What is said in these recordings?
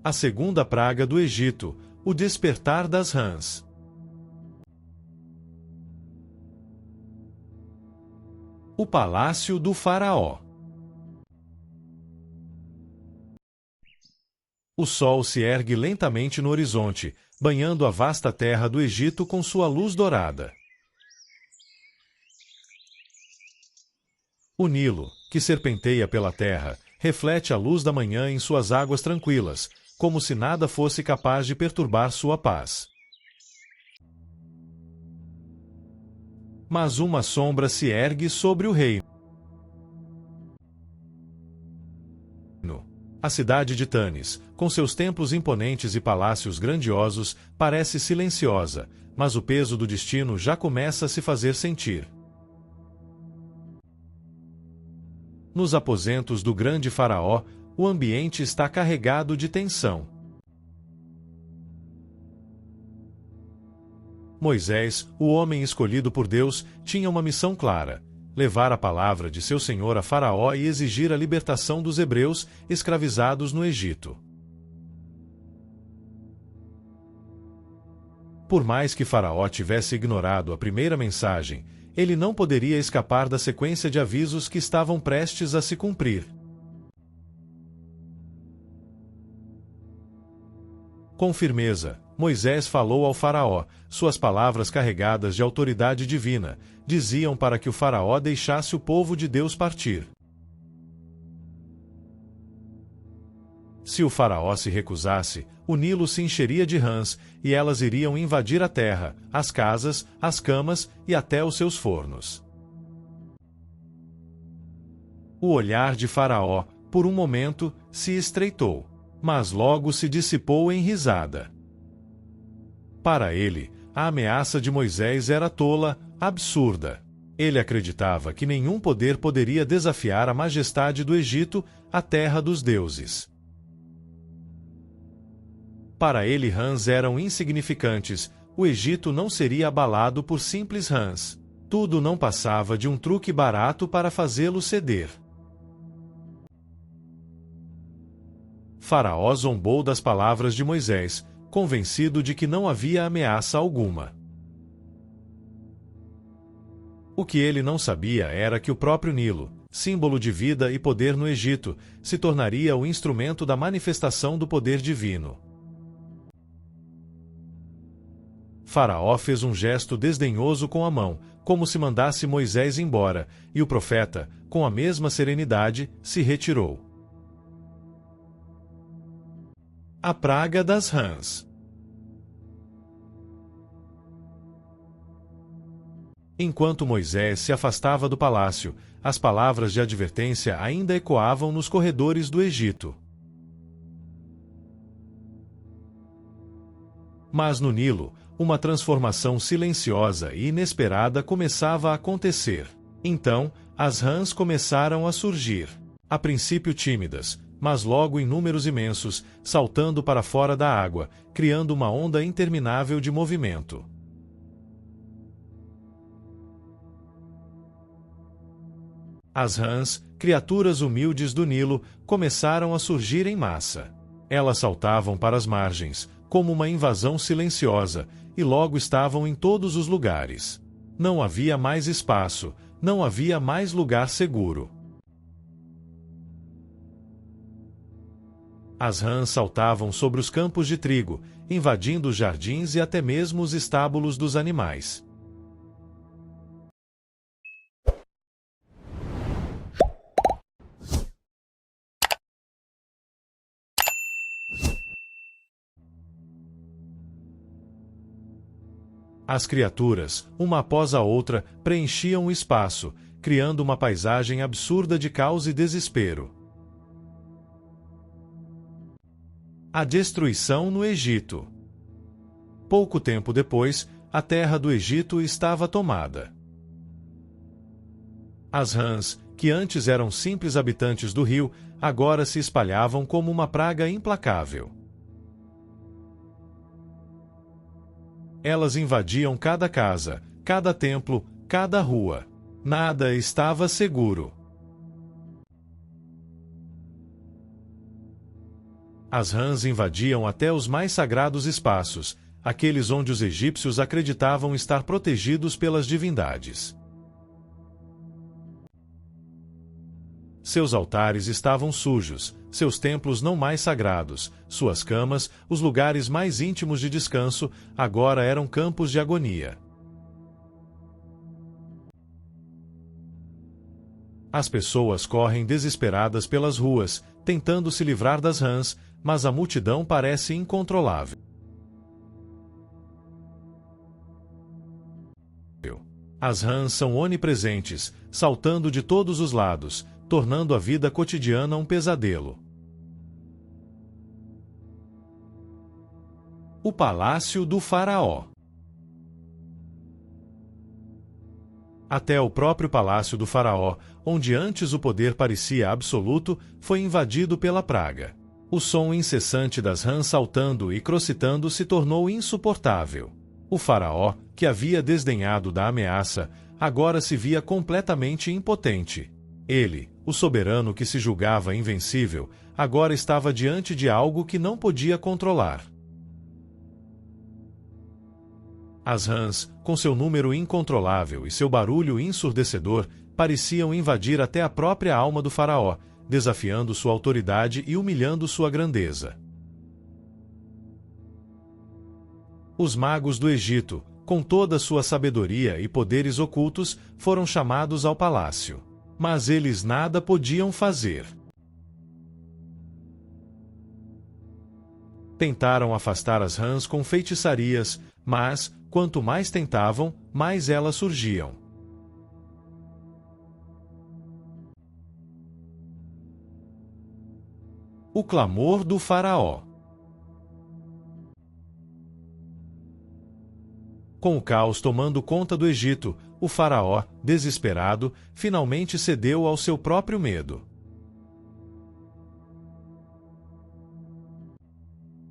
A segunda praga do Egito, o despertar das rãs. O palácio do faraó. O sol se ergue lentamente no horizonte, banhando a vasta terra do Egito com sua luz dourada. O Nilo, que serpenteia pela terra, reflete a luz da manhã em suas águas tranquilas, como se nada fosse capaz de perturbar sua paz. Mas uma sombra se ergue sobre o reino. A cidade de Tanis, com seus templos imponentes e palácios grandiosos, parece silenciosa, mas o peso do destino já começa a se fazer sentir. Nos aposentos do grande faraó, o ambiente está carregado de tensão. Moisés, o homem escolhido por Deus, tinha uma missão clara: levar a palavra de seu senhor a Faraó e exigir a libertação dos hebreus escravizados no Egito. Por mais que Faraó tivesse ignorado a primeira mensagem, ele não poderia escapar da sequência de avisos que estavam prestes a se cumprir. Com firmeza, Moisés falou ao faraó. Suas palavras carregadas de autoridade divina diziam para que o faraó deixasse o povo de Deus partir. Se o faraó se recusasse, o Nilo se encheria de rãs e elas iriam invadir a terra, as casas, as camas e até os seus fornos. O olhar de Faraó, por um momento, se estreitou, mas logo se dissipou em risada. Para ele, a ameaça de Moisés era tola, absurda. Ele acreditava que nenhum poder poderia desafiar a majestade do Egito, a terra dos deuses. Para ele, rãs eram insignificantes. O Egito não seria abalado por simples rãs. Tudo não passava de um truque barato para fazê-lo ceder. Faraó zombou das palavras de Moisés, convencido de que não havia ameaça alguma. O que ele não sabia era que o próprio Nilo, símbolo de vida e poder no Egito, se tornaria o instrumento da manifestação do poder divino. Faraó fez um gesto desdenhoso com a mão, como se mandasse Moisés embora, e o profeta, com a mesma serenidade, se retirou. A praga das rãs. Enquanto Moisés se afastava do palácio, as palavras de advertência ainda ecoavam nos corredores do Egito. Mas no Nilo, uma transformação silenciosa e inesperada começava a acontecer. Então, as rãs começaram a surgir. A princípio tímidas, mas logo em números imensos, saltando para fora da água, criando uma onda interminável de movimento. As rãs, criaturas humildes do Nilo, começaram a surgir em massa. Elas saltavam para as margens, como uma invasão silenciosa, e logo estavam em todos os lugares. Não havia mais espaço, não havia mais lugar seguro. As rãs saltavam sobre os campos de trigo, invadindo os jardins e até mesmo os estábulos dos animais. As criaturas, uma após a outra, preenchiam o espaço, criando uma paisagem absurda de caos e desespero. A destruição no Egito. Pouco tempo depois, a terra do Egito estava tomada. As rãs, que antes eram simples habitantes do rio, agora se espalhavam como uma praga implacável. Elas invadiam cada casa, cada templo, cada rua. Nada estava seguro. As rãs invadiam até os mais sagrados espaços, aqueles onde os egípcios acreditavam estar protegidos pelas divindades. Seus altares estavam sujos, seus templos não mais sagrados, suas camas, os lugares mais íntimos de descanso, agora eram campos de agonia. As pessoas correm desesperadas pelas ruas, tentando se livrar das rãs, mas a multidão parece incontrolável. As rãs são onipresentes, saltando de todos os lados, tornando a vida cotidiana um pesadelo. O Palácio do Faraó. Até o próprio Palácio do Faraó, onde antes o poder parecia absoluto, foi invadido pela praga. O som incessante das rãs saltando e crocitando se tornou insuportável. O faraó, que havia desdenhado da ameaça, agora se via completamente impotente. Ele, o soberano que se julgava invencível, agora estava diante de algo que não podia controlar. As rãs, com seu número incontrolável e seu barulho ensurdecedor, pareciam invadir até a própria alma do faraó, desafiando sua autoridade e humilhando sua grandeza. Os magos do Egito, com toda sua sabedoria e poderes ocultos, foram chamados ao palácio. Mas eles nada podiam fazer. Tentaram afastar as rãs com feitiçarias, mas, quanto mais tentavam, mais elas surgiam. O clamor do faraó. Com o caos tomando conta do Egito, o faraó, desesperado, finalmente cedeu ao seu próprio medo.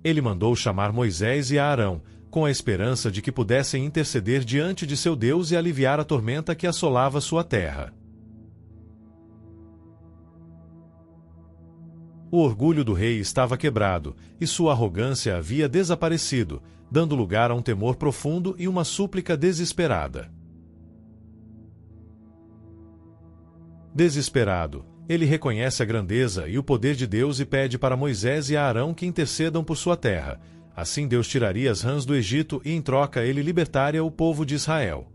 Ele mandou chamar Moisés e Arão, com a esperança de que pudessem interceder diante de seu Deus e aliviar a tormenta que assolava sua terra. O orgulho do rei estava quebrado, e sua arrogância havia desaparecido, dando lugar a um temor profundo e uma súplica desesperada. Desesperado, ele reconhece a grandeza e o poder de Deus e pede para Moisés e Arão que intercedam por sua terra. Assim Deus tiraria as rãs do Egito e, em troca, ele libertaria o povo de Israel.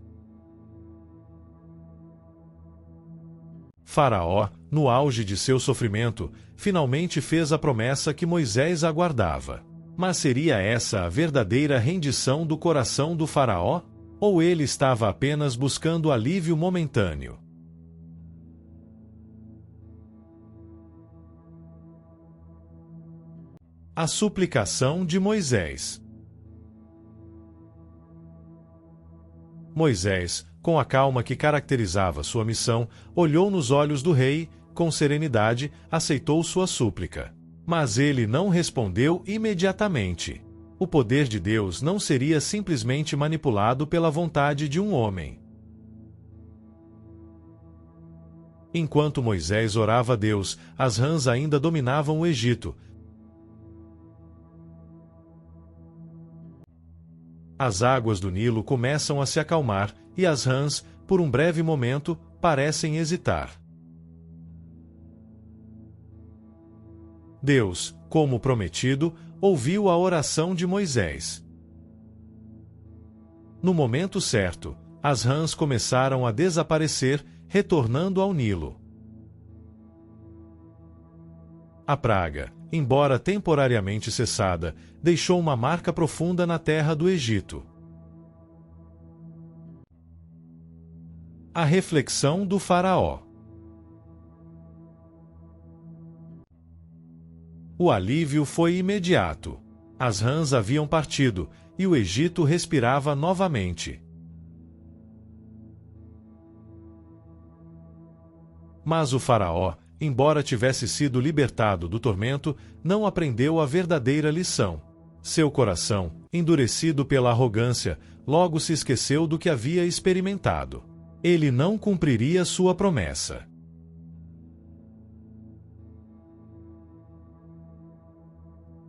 Faraó, no auge de seu sofrimento, finalmente fez a promessa que Moisés aguardava. Mas seria essa a verdadeira rendição do coração do faraó? Ou ele estava apenas buscando alívio momentâneo? A suplicação de Moisés. Moisés, com a calma que caracterizava sua missão, olhou nos olhos do rei, com serenidade, aceitou sua súplica. Mas ele não respondeu imediatamente. O poder de Deus não seria simplesmente manipulado pela vontade de um homem. Enquanto Moisés orava a Deus, as rãs ainda dominavam o Egito. As águas do Nilo começam a se acalmar, e as rãs, por um breve momento, parecem hesitar. Deus, como prometido, ouviu a oração de Moisés. No momento certo, as rãs começaram a desaparecer, retornando ao Nilo. A praga, embora temporariamente cessada, deixou uma marca profunda na terra do Egito. A reflexão do faraó. O alívio foi imediato. As rãs haviam partido, e o Egito respirava novamente. Mas o faraó, embora tivesse sido libertado do tormento, não aprendeu a verdadeira lição. Seu coração, endurecido pela arrogância, logo se esqueceu do que havia experimentado. Ele não cumpriria sua promessa.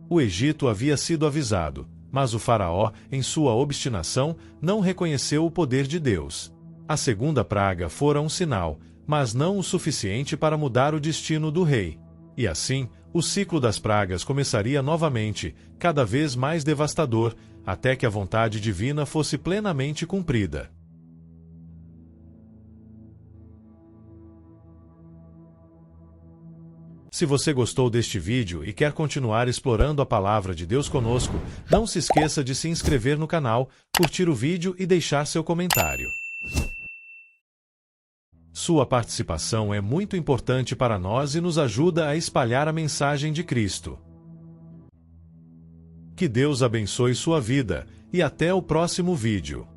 O Egito havia sido avisado, mas o faraó, em sua obstinação, não reconheceu o poder de Deus. A segunda praga fora um sinal, mas não o suficiente para mudar o destino do rei. E assim, o ciclo das pragas começaria novamente, cada vez mais devastador, até que a vontade divina fosse plenamente cumprida. Se você gostou deste vídeo e quer continuar explorando a palavra de Deus conosco, não se esqueça de se inscrever no canal, curtir o vídeo e deixar seu comentário. Sua participação é muito importante para nós e nos ajuda a espalhar a mensagem de Cristo. Que Deus abençoe sua vida, e até o próximo vídeo.